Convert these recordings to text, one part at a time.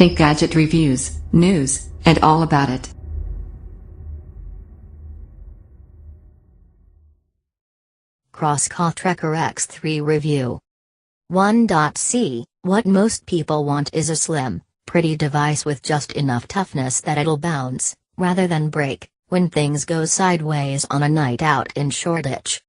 Think gadget reviews, news, and all about it. Crosscall Trekker X3 Review 1.C. What most people want is a slim, pretty device with just enough toughness that it'll bounce, rather than break, when things go sideways on a night out in Shoreditch.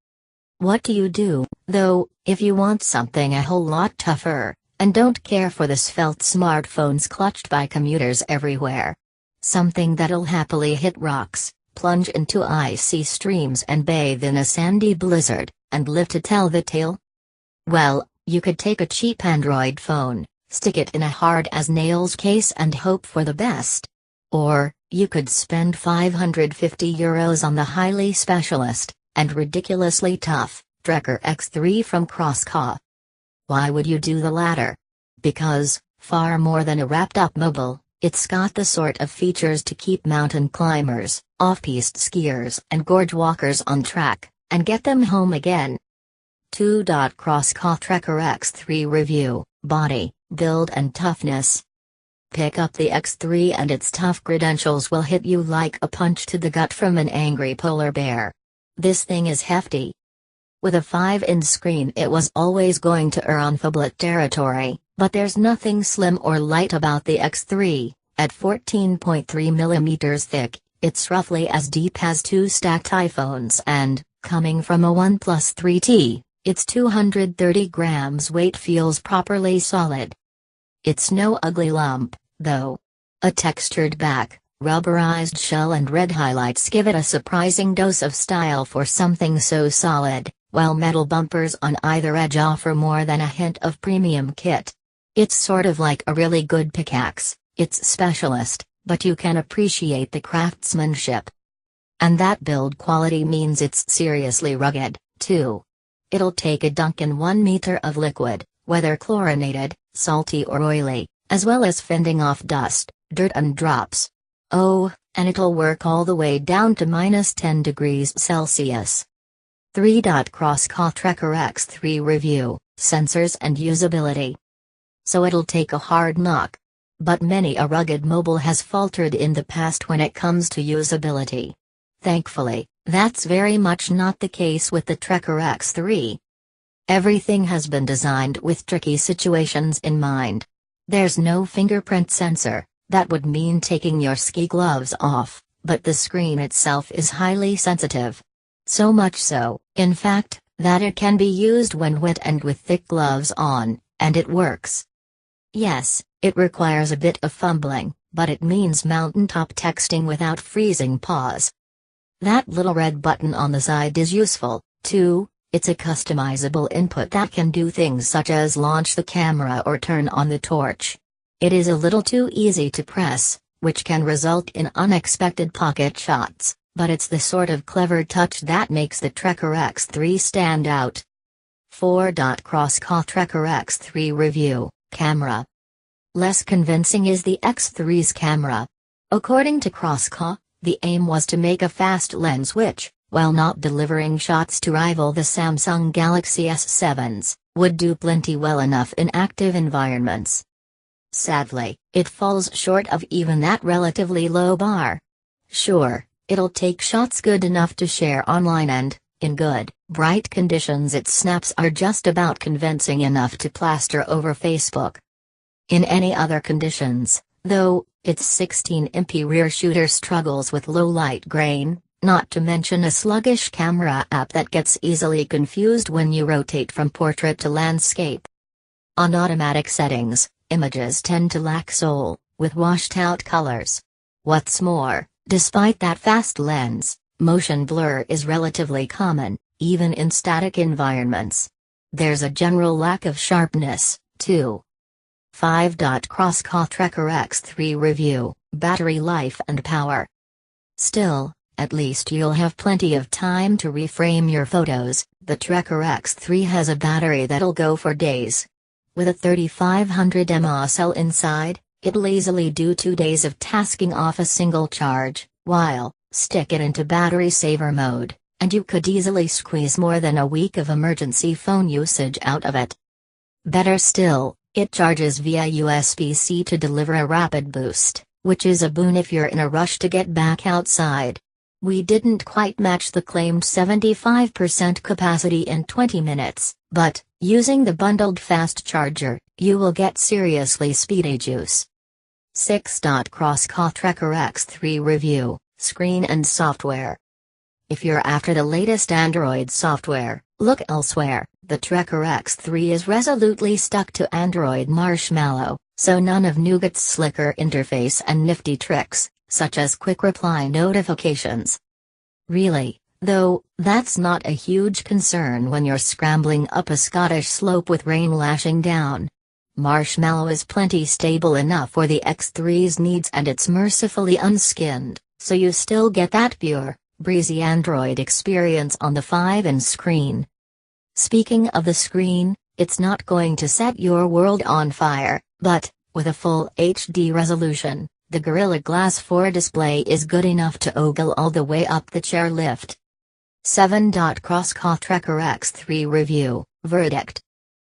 What do you do, though, if you want something a whole lot tougher, and don't care for the svelte smartphones clutched by commuters everywhere? Something that'll happily hit rocks, plunge into icy streams and bathe in a sandy blizzard, and live to tell the tale? Well, you could take a cheap Android phone, stick it in a hard-as-nails case and hope for the best. Or, you could spend €550 on the highly specialist, and ridiculously tough, Trekker X3 from Crosscall. Why would you do the latter? Because, far more than a wrapped-up mobile, it's got the sort of features to keep mountain climbers, off-piste skiers and gorge walkers on track, and get them home again. 2. Crosscall Trekker X3 Review, Body, Build and Toughness. Pick up the X3 and its tough credentials will hit you like a punch to the gut from an angry polar bear. This thing is hefty. With a 5-inch screen it was always going to err on phablet territory, but there's nothing slim or light about the X3. At 14.3mm thick, it's roughly as deep as two stacked iPhones and, coming from a OnePlus 3T, its 230 grams weight feels properly solid. It's no ugly lump, though. A textured back, rubberized shell and red highlights give it a surprising dose of style for something so solid, while metal bumpers on either edge offer more than a hint of premium kit. It's sort of like a really good pickaxe, it's specialist, but you can appreciate the craftsmanship. And that build quality means it's seriously rugged, too. It'll take a dunk in 1 meter of liquid, whether chlorinated, salty or oily, as well as fending off dust, dirt and drops. Oh, and it'll work all the way down to -10 degrees Celsius. 3. Crosscall Trekker X3 Review, Sensors and Usability. So it'll take a hard knock. But many a rugged mobile has faltered in the past when it comes to usability. Thankfully, that's very much not the case with the Trekker X3. Everything has been designed with tricky situations in mind. There's no fingerprint sensor, that would mean taking your ski gloves off, but the screen itself is highly sensitive. So much so, in fact, that it can be used when wet and with thick gloves on, and it works. Yes, it requires a bit of fumbling, but it means mountaintop texting without freezing paws. That little red button on the side is useful, too. It's a customizable input that can do things such as launch the camera or turn on the torch. It is a little too easy to press, which can result in unexpected pocket shots, but it's the sort of clever touch that makes the Trekker X3 stand out. 4. Crosscall Trekker X3 Review, Camera. Less convincing is the X3's camera. According to Crosscall, the aim was to make a fast lens which, while not delivering shots to rival the Samsung Galaxy S7s, would do plenty well enough in active environments. Sadly, it falls short of even that relatively low bar. Sure, it'll take shots good enough to share online and, in good, bright conditions its snaps are just about convincing enough to plaster over Facebook. In any other conditions, though, its 16-MP rear shooter struggles with low light grain, not to mention a sluggish camera app that gets easily confused when you rotate from portrait to landscape. On automatic settings, images tend to lack soul, with washed-out colors. What's more, despite that fast lens, motion blur is relatively common, even in static environments. There's a general lack of sharpness, too. 5. Crosscall Trekker X3 Review, Battery Life and Power. Still, at least you'll have plenty of time to reframe your photos. The Trekker X3 has a battery that'll go for days. With a 3500 mAh cell inside, it'll easily do 2 days of tasking off a single charge, while, stick it into battery saver mode, and you could easily squeeze more than a week of emergency phone usage out of it. Better still, It charges via USB-C to deliver a rapid boost, which is a boon if you're in a rush to get back outside. We didn't quite match the claimed 75% capacity in 20 minutes, but, using the bundled fast charger, you will get seriously speedy juice. 6. Crosscall Trekker X3 Review, Screen and Software. If you're after the latest Android software, look elsewhere. The Trekker X3 is resolutely stuck to Android Marshmallow, so none of Nougat's slicker interface and nifty tricks, such as quick reply notifications. Really, though, that's not a huge concern when you're scrambling up a Scottish slope with rain lashing down. Marshmallow is plenty stable enough for the X3's needs, and it's mercifully unskinned, so you still get that pure, breezy Android experience on the 5-inch screen. Speaking of the screen, it's not going to set your world on fire, but, with a full HD resolution, the Gorilla Glass 4 display is good enough to ogle all the way up the chairlift. 7. Crosscall Trekker X3 Review, Verdict.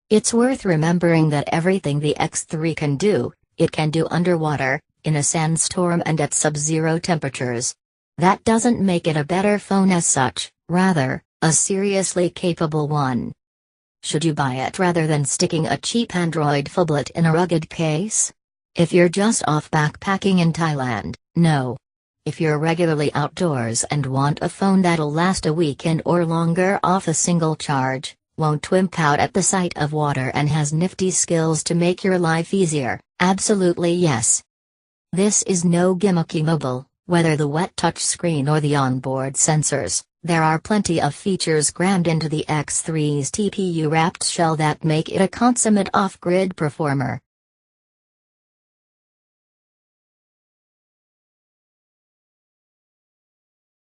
It's worth remembering that everything the X3 can do, it can do underwater, in a sandstorm and at sub-zero temperatures. That doesn't make it a better phone as such, rather, a seriously capable one. Should you buy it rather than sticking a cheap Android phablet in a rugged case? If you're just off backpacking in Thailand, no. If you're regularly outdoors and want a phone that'll last a weekend or longer off a single charge, won't wimp out at the sight of water, and has nifty skills to make your life easier, absolutely yes. This is no gimmicky mobile, whether the wet touchscreen or the onboard sensors. There are plenty of features crammed into the X3's TPU-wrapped shell that make it a consummate off-grid performer,